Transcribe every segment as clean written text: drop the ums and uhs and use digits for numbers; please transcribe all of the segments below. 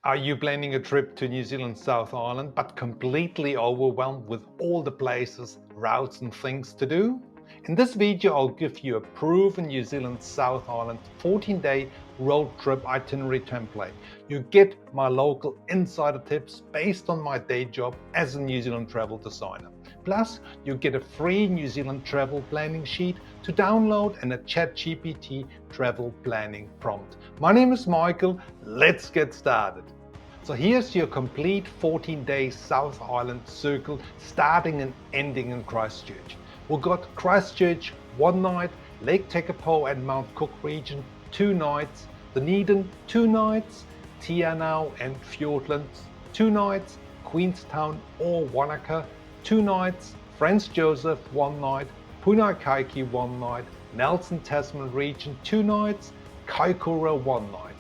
Are you planning a trip to New Zealand South Island but completely overwhelmed with all the places, routes and things to do? In this video I'll give you a proven New Zealand South Island 14-day road trip itinerary template. You get my local insider tips based on my day job as a New Zealand travel designer. Plus, you get a free New Zealand travel planning sheet to download and a 𝗏GPT travel planning prompt. My name is Michael, let's get started. So here's your complete 14-day South Island circle starting and ending in Christchurch. We've got Christchurch 1 night, Lake Tekapo and Mount Cook region 2 nights, Dunedin 2 nights, Anau and Fiordland 2 nights, Queenstown or Wanaka 2 nights, Franz Josef 1 night, Punakaiki 1 night, Nelson-Tasman region 2 nights, Kaikoura 1 night.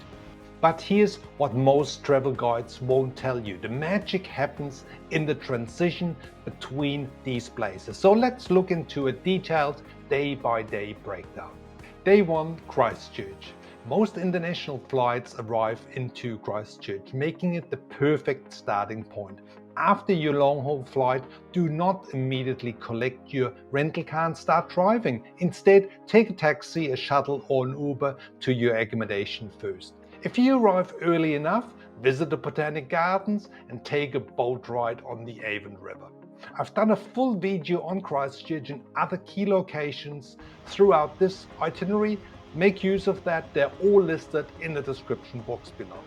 But here's what most travel guides won't tell you. The magic happens in the transition between these places. So let's look into a detailed day-by-day breakdown. Day 1, Christchurch. Most international flights arrive into Christchurch, making it the perfect starting point. After your long-haul flight, do not immediately collect your rental car and start driving. Instead, take a taxi, a shuttle or an Uber to your accommodation first. If you arrive early enough, visit the Botanic Gardens and take a boat ride on the Avon River. I've done a full video on Christchurch and other key locations throughout this itinerary. Make use of that, they're all listed in the description box below.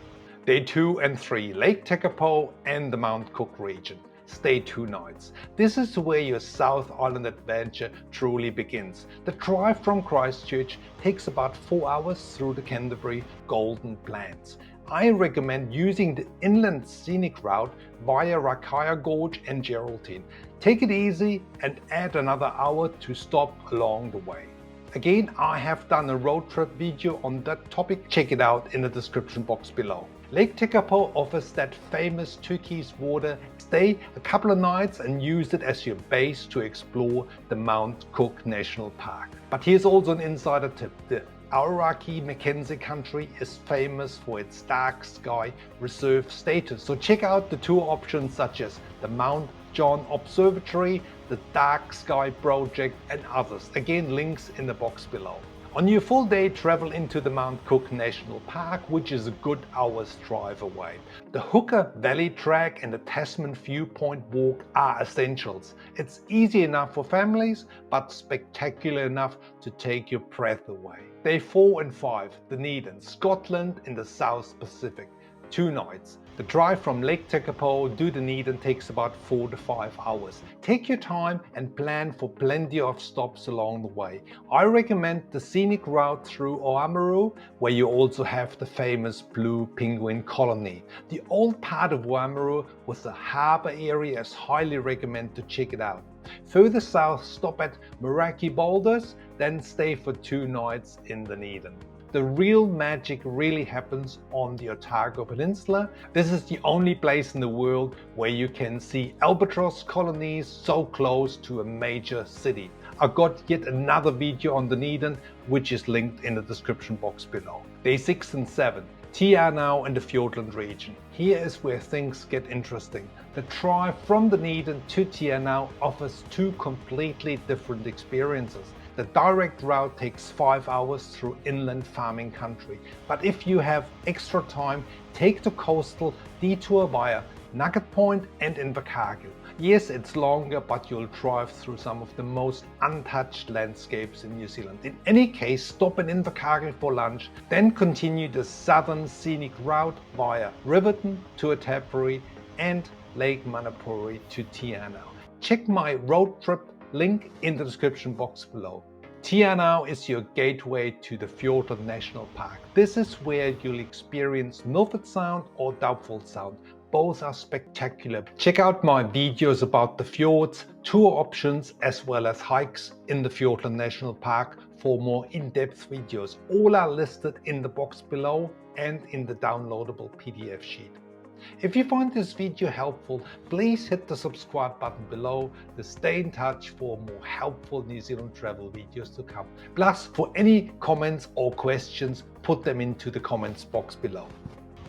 Day 2 and 3, Lake Tekapo and the Mount Cook region. Stay 2 nights. This is where your South Island adventure truly begins. The drive from Christchurch takes about 4 hours through the Canterbury Golden Plains. I recommend using the inland scenic route via 𝗥𝗲𝗃𝗀𝗁𝗏 Gorge and Geraldine. Take it easy and add another hour to stop along the way. Again, I have done a road trip video on that topic. Check it out in the description box below. Lake Tekapo offers that famous turquoise water. Stay a couple of nights and use it as your base to explore the Mount Cook National Park. But here's also an insider tip. The 𝗟𝗏𝗃𝗀𝗏𝗀𝗀 country is famous for its dark sky reserve status. So check out the tour options such as the Mount John Observatory, the Dark Sky Project and others. Again, links in the box below. On your full day, travel into the Mount Cook National Park, which is a good hour's drive away. The Hooker Valley Track and the Tasman Viewpoint Walk are essentials. It's easy enough for families, but spectacular enough to take your breath away. Day 4 and 5, Dunedin, Scotland in the South Pacific. 2 nights. The drive from Lake Tekapo to Dunedin takes about 4 to 5 hours. Take your time and plan for plenty of stops along the way. I recommend the scenic route through Marlborough, where you also have the famous blue penguin colony. The old part of Marlborough with the harbour area is highly recommend to check it out. Further south, stop at 𝗥𝗏𝗃𝗀𝗁𝗏𝗏 Boulders, then stay for 2 nights in Dunedin. The real magic really happens on the Otago Peninsula. This is the only place in the world where you can see albatross colonies so close to a major city. I've got yet another video on Dunedin, which is linked in the description box below. Day 6 and 7. Anau and the Fiordland region. Here is where things get interesting. The drive from Dunedin to Anau offers 2 completely different experiences. The direct route takes 5 hours through inland farming country, but if you have extra time, take the coastal detour via Nugget Point and Invercargill. Yes, it's longer, but you'll drive through some of the most untouched landscapes in New Zealand. In any case, stop in Invercargill for lunch, then continue the southern scenic route via Riverton to 𝗏𝗏𝗃𝗀𝗏𝗃 and Lake Manapouri to Anau. Check my road trip link in the description box below. Anau is your gateway to the Fiordland National Park. This is where you'll experience Milford Sound or 𝗬𝗶𝘆𝗃𝗀𝗆𝗏 Sound. Both are spectacular. Check out my videos about the fjords, tour options as well as hikes in the Fiordland National Park for more in-depth videos. All are listed in the box below and in the downloadable PDF sheet. If you find this video helpful, please hit the subscribe button below to stay in touch for more helpful New Zealand travel videos to come. Plus, for any comments or questions, put them into the comments box below.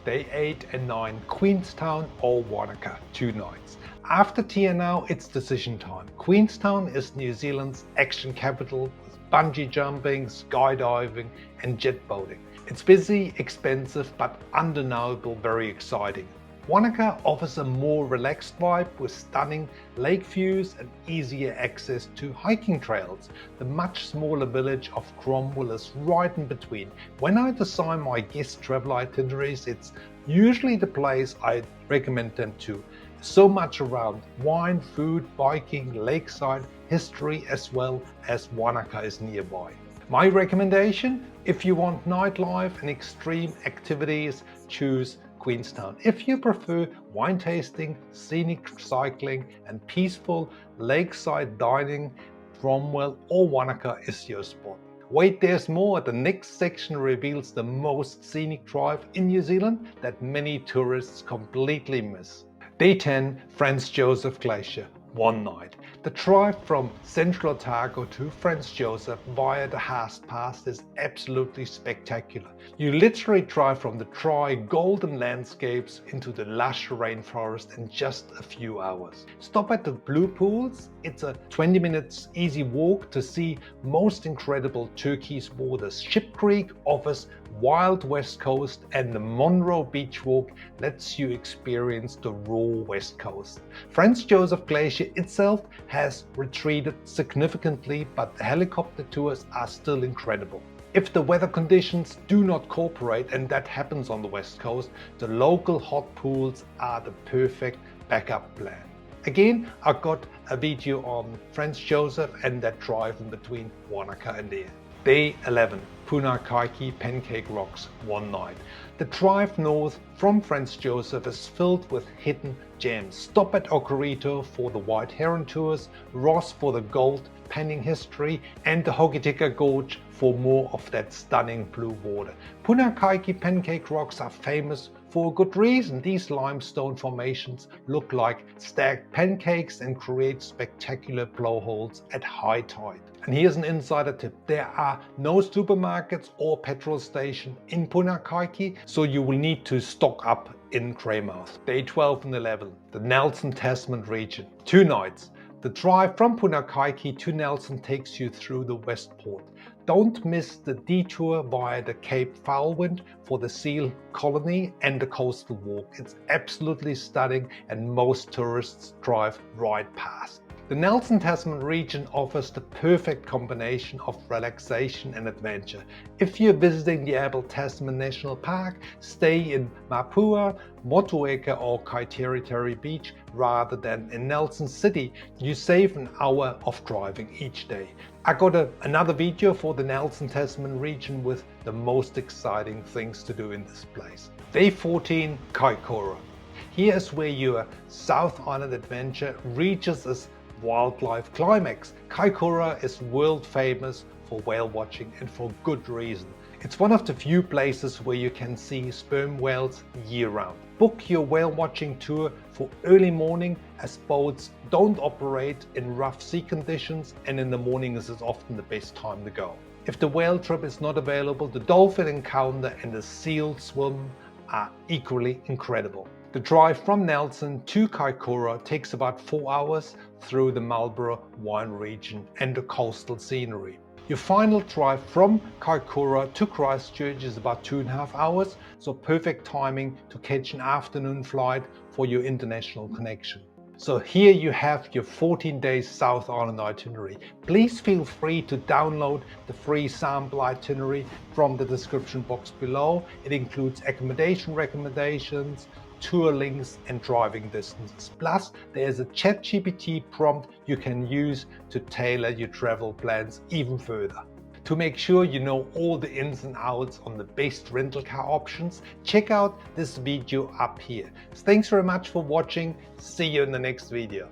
Day 8 and 9, Queenstown or Wanaka, 2 nights. After Anau, it's decision time. Queenstown is New Zealand's action capital with bungee jumping, skydiving and jet boating. It's busy, expensive, but undeniable very exciting. Wanaka offers a more relaxed vibe with stunning lake views and easier access to hiking trails. The much smaller village of Cromwell is right in between. When I design my guest travel itineraries, it's usually the place I recommend them to. So much around wine, food, biking, lakeside, history, as well as Wanaka is nearby. My recommendation, if you want nightlife and extreme activities, choose Queenstown. If you prefer wine tasting, scenic cycling and peaceful lakeside dining, Cromwell or Wanaka is your spot. Wait, there's more. The next section reveals the most scenic drive in New Zealand that many tourists completely miss. Day 10, Franz Josef Glacier, 1 night. The drive from central Otago to Franz Josef via the Haast Pass is absolutely spectacular. You literally drive from the dry golden landscapes into the lush rainforest in just a few hours. Stop at the Blue Pools. It's a 20 minutes easy walk to see most incredible turquoise waters. Ship Creek offers Wild West Coast, and the Monroe Beach Walk lets you experience the raw West Coast. Franz Josef Glacier itself has retreated significantly, but the helicopter tours are still incredible. If the weather conditions do not cooperate, and that happens on the West Coast, the local hot pools are the perfect backup plan. Again, I got a video on Franz Josef and that drive in between Wanaka and there. Day 11, Punakaiki Pancake Rocks, 1 night. The drive north from Franz Josef is filled with hidden gems. Stop at 𝗥𝗲𝗃𝗀𝗀𝗃 for the White Heron tours, Ross for the gold panning history, and the Hokitika Gorge for more of that stunning blue water. Punakaiki Pancake Rocks are famous for a good reason. These limestone formations look like stacked pancakes and create spectacular blowholes at high tide. And here's an insider tip. There are no supermarkets or petrol stations in Punakaiki, so you will need to stock up in Greymouth. Day 12 and 11, the Nelson-Tasman region, 2 nights. The drive from Punakaiki to Nelson takes you through the West Port. Don't miss the detour via the 𝗬𝗶𝘀𝗀𝗆𝗡 for the seal colony and the coastal walk. It's absolutely stunning and most tourists drive right past. The Nelson-Tasman region offers the perfect combination of relaxation and adventure. If you're visiting the 𝗟𝗶𝘆𝗆𝗆 National Park, stay in Marlborough, 𝗬𝗏𝗏𝗀𝗃 or 𝗖𝗏𝗏𝗃𝗃 Beach rather than in Nelson City. You save an hour of driving each day. I got another video for the Nelson-Tasman region with the most exciting things to do in this place. Day 14, Kaikoura. Here is where your South Island adventure reaches its wildlife climax. Kaikoura is world famous for whale watching and for good reason. It's one of the few places where you can see sperm whales year-round. Book your whale watching tour for early morning, as boats don't operate in rough sea conditions and in the morning is often the best time to go. If the whale trip is not available, the dolphin encounter and the seal swim are equally incredible. The drive from Nelson to Kaikoura takes about 4 hours through the Marlborough wine region and the coastal scenery. Your final drive from Kaikoura to Christchurch is about 2.5 hours, so perfect timing to catch an afternoon flight for your international connection. So here you have your 14-day South Island itinerary. Please feel free to download the free sample itinerary from the description box below. It includes accommodation recommendations, tour links and driving distances. Plus, there is a ChatGPT prompt you can use to tailor your travel plans even further. To make sure you know all the ins and outs on the best rental car options, check out this video up here. Thanks very much for watching. See you in the next video.